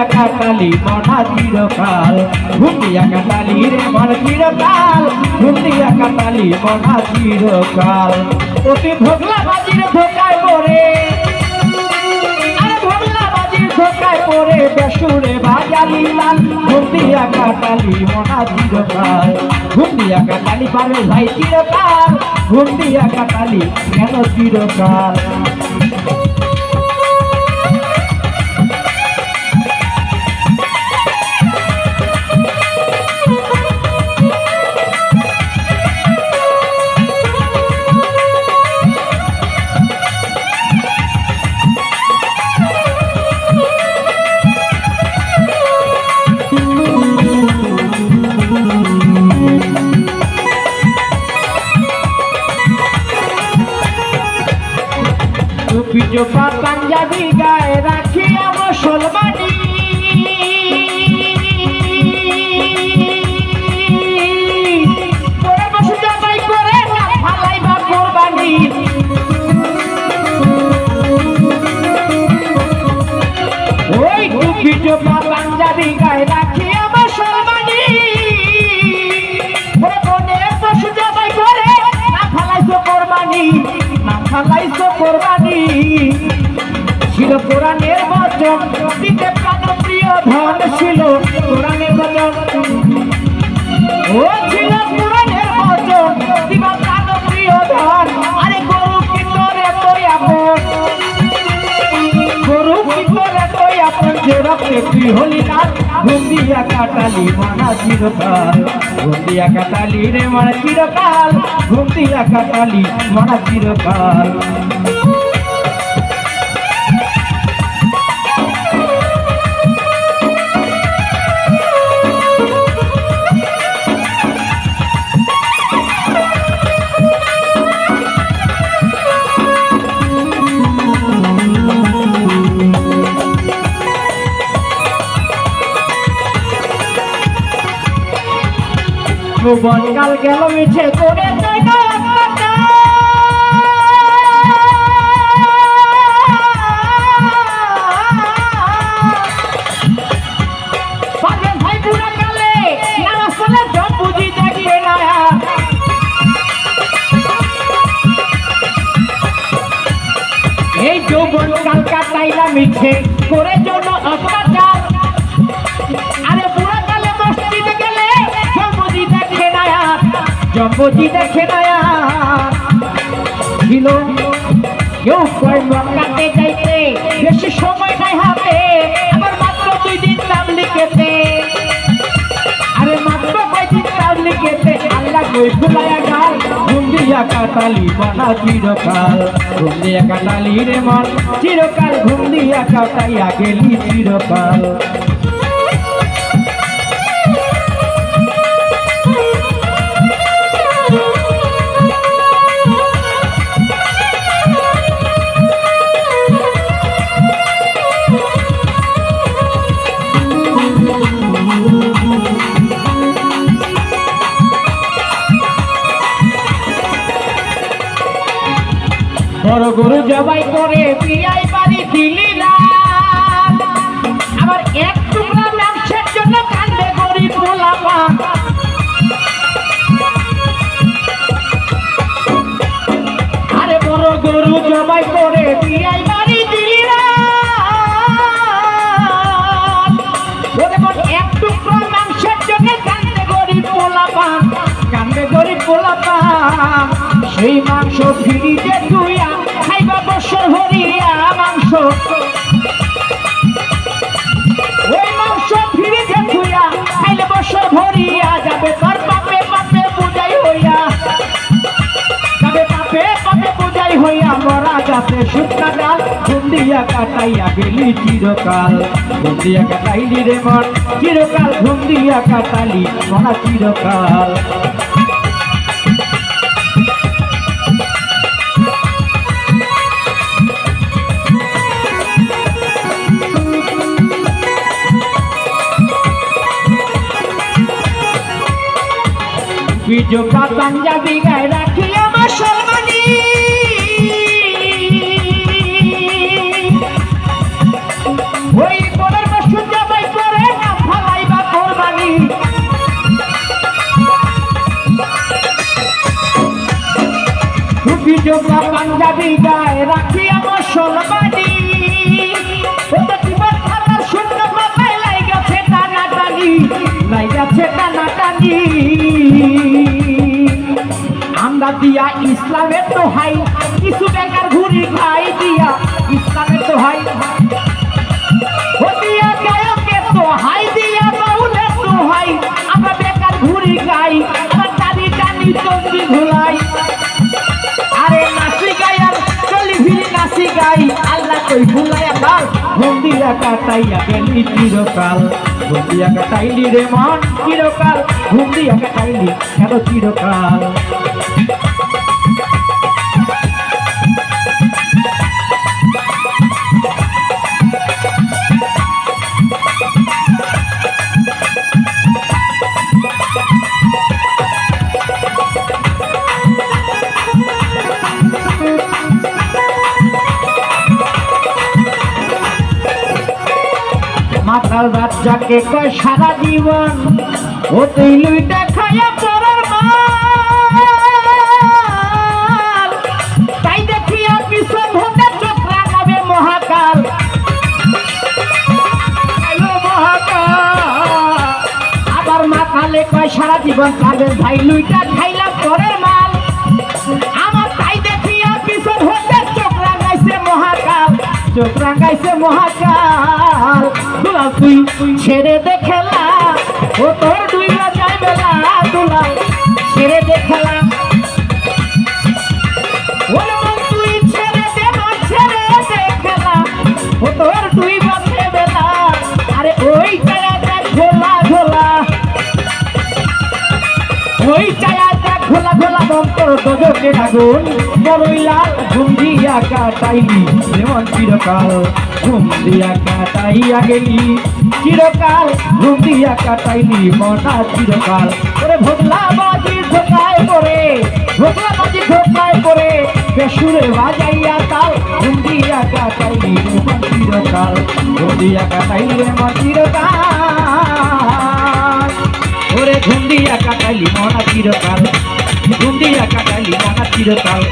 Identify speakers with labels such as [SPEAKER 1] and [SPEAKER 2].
[SPEAKER 1] দিয়া কাটালি মনা চিরকাল ঘুম দিয়া কাটালি রে মন চিরকাল ঘুম দিয়া কাটালি মনা চিরকাল অতি ভোগলা বাজির ধোকায় পড়ে আরে ভোগলা বাজির ধোকায় পড়ে বেসুরে বাজালি লাল ঘুম দিয়া কাটালি মনা চিরকাল ঘুম দিয়া কাটালি পারে ভাই চিরকাল ঘুম দিয়া কাটালি কেন চিরকাল চোপা পাঞ্জাবি গায়ে রাখিয়া মুসলমানি করে বসে জবাই করে না ফালাইবা কোরবানি ওই টুপি চোপা পাঞ্জাবি গায়ে রাখিয়া মুসলমানি করে বনে বসে জবাই করে না ফালাইছো কোরবানি না ফালাইছো কোরবানি ছিল কোরআনের বচন দিতে প্রাণপ্রিয় ধন ছিল কোরআনের বচন ও ছিল কোরআনের বচন দিবা প্রাণপ্রিয় ধন আরে গরু কি তোরে তোই আপন গরু কি তোরে তোই আপন যে রক্তে তুই হলি না ঘুম দিয়া কাটালি মনা চিরকাল ঘুম দিয়া কাটালি রে মনা চিরকাল ঘুম দিয়া কাটালি মনা চিরকাল বনকাল গেল মিছে করে ভাই পুরা কালে জব বুঝি দেখবে না এই যৌবন কাল কাটাইলা মিছে করে জন্য অত্যাচার আরে বুড়া কালে মসজিদে গেলে জম্বুজি দেখে না ছিল কেউ কয় কাটে যাইতে বেশি সময় নাই হাতে আবার মাত্র 2 দিন নাম লিখেতে আরে মাত্র 2 দিন নাম লিখেতে আল্লাহ কই ভুলায়া গাল ঘুম দিয়া কাটালি মনা চিরকাল ঘুম দিয়া কাটালি রে মন চিরকাল ঘুম দিয়া কাটাইয়া গেলি চিরকাল বড় গরু জবাই করে বিয়াই বাড়ি দিলি না আবার এক টুকরা মাংসের জন্য কান্দে গরিব পোলাপান আরে বড় গরু জবাই করে বিয়াই বাড়ি দিলি না এক টুকরা মাংসের জন্য কান্দে গরিব পোলাপান কান্দে গরিব পোলাপান সেই মাংস ফিরিতে তুইয়া খাইবা বছর হরিয়া মাংস ওই মাংস ফিরিতে তুইয়া খাইলে বছর ভরিয়া যাবে তোর পাপে পাপে বুঝাই হইয়া যাবে পাপে পাপে বুঝাই হইয়া মরা যাতে শুকনা ডাল ঘুম দিয়া কাটাইয়া গেলি চিরকাল ঘুম দিয়া কাটাইলি রে মন চিরকাল ঘুম দিয়া কাটালি মরা চিরকাল চোপা পাঞ্জাবি গায়ে রাখিয়া মুসলমানি ওই পরের বছর যাবে জোকা পাঞ্জাবি গায়ে রাখি আমার সোলবাড়ি ওটা জীবন খাতার শূন্য মাথায় লাইগাছে টানাটানি লাইগাছে টানাটানি আমরা দিয়া ইসলামের তো হাই কিছু বেকার ঘুরি খাই দিয়া ইসলামের তো হাই ও দিয়া গায়কের তো হাই দিয়া বাউলের তো হাই আমরা বেকার ঘুরি খাই আমার টানি টানি তন্দি ঘুলাই আরে নাচি গাই আর চলি ফিরি নাচি গাই আল্লাহ কই ভুলাই আমার ঘুম দিয়া কাটাইয়া গেলি চিরকাল ঘুম দিয়া কাটাইলি রে মন চিরকাল ঘুম দিয়া কাটাইলি কেন চিরকাল মাতাল রাত যাকে কয় সারা জীবন ও তুই লুইটা খাইয়া পড়ার মাল তাই দেখিয়া পিছন হতে চোখ রাগাবে মহাকাল আবার মাতালে কয় সারা জীবন খাবে ভাই লুইটা খাইলাম পরের মাল আমার তাই দেখিয়া পিছন হতে চোখ রাগাইছে মহাকাল চোখ রাগাইছে মহাকাল দুলা তুই ছেড়ে দেখেলা ও তোর দুইলা যাই বেলা দুলা ছেড়ে দেখেলা ওরে মন তুই ছেড়ে দে মন ছেড়ে দেখেলা ও তোর দুই বাজে বেলা আরে ওই জায়গাটা ঘোলা ঘোলা ওই জায়গাটা ঘোলা ঘোলা মন্তর দজকে আগুন বড়ই লাল ঘুম দিয়া কাটাইলি যেমন চিরকাল ঘুম দিয়া কাটাইয়া গেলি চিরকাল ঘুম দিয়া কাটাইলি মনা চিরকাল ওরে ভোগলা বাজি ধোকায় পড়ে ভোগলা বাজি ধোকায় পড়ে বেসুরে বাজাইয়া তাল ঘুম দিয়া কাটাইলি মন চিরকাল ঘুম দিয়া কাটাইলি মন চিরকাল ওরে ঘুম দিয়া কাটাইলি মনা চিরকাল ঘুম দিয়া কাটাইলি মনা চিরকাল